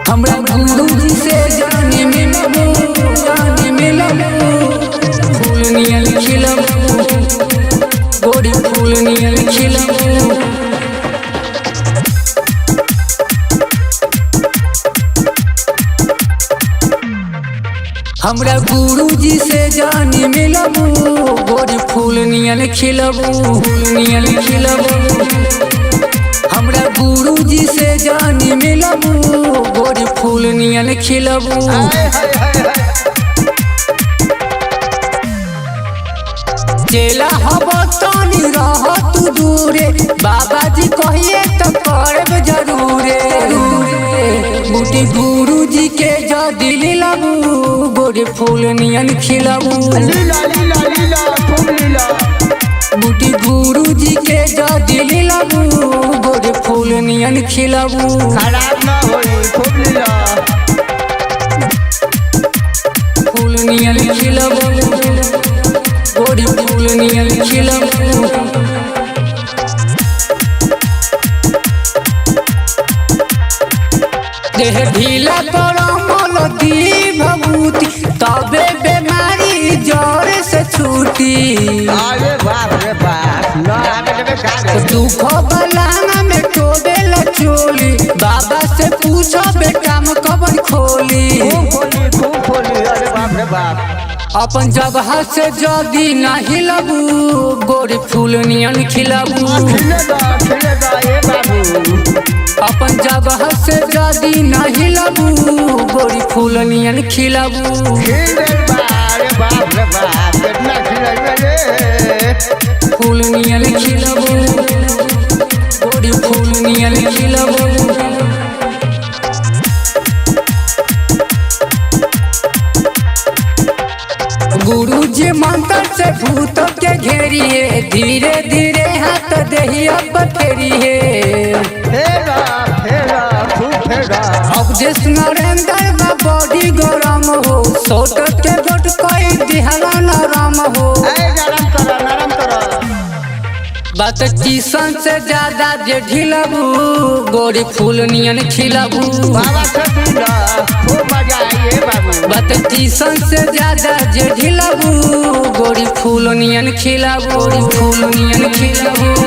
हमरा गुरुजी से जाने मिलबू फूल नियन खिलबू गोरी फूल नियन खिलबू। हमरा गुरुजी से जाने मिलबू गोरी फूल नियन खिलबू फूल नियन खिलबू। हमरा गुरुजी से जाने मिलबू गोरी फूल नियन खिलबू। चेला हब तनी रह तू दूरे बाबाजी कहिए तो करब जरूरे। बूटी गुरुजी के जदी लीलबू गोरी फूल नियन खिलबू। बूटी गुरुजी के जदी लीलबू गोरी फूल नियन खिलबू। खराब ना होई खूब लीला फूल नियन खिलबू गोरी फूल नियन खिलबू। देह ढीला करमल दी भभूति तबे बेमारी जड़ से छूटी। अरे बाप रे बाप ना आगे देबे का दुख बलाना में टोबेल चोली बाबा से पूछो बेटा में कबर खोली। खूब खोली अरे बाप रे बाप अपन जगह से जदी ना हिलबू गोरी फूल नियन खिलबू। खिलेगा ये बाबू अपन जगह से जदी ना हिलबू गोरी फूल नियन खिलबू। खिले बारे बाप रे बाप कितना खिलेगा रे फूल नियन खिलबू गोरी फूल नियन खिलबू। गुरुजी मंत्र से भूत के घेरिए धीरे धीरे हाथ दहिया पथेरिए। फेरा फेरा खूब फेरा अब जिस नरेंद्र में बॉडी गरम हो सोट के गोट कोई दिहला नरम हो। नरम करो बात किसन से ज्यादा जे ढिलबू गोरी फूल नियन खिलबू। बाबा से दूल्हा खूब मजा आइए बाबू बात किसन से ज्यादा जे ढिलबू गोरी फूल नियन खिलबू गोरी फूल नियन खिलबू।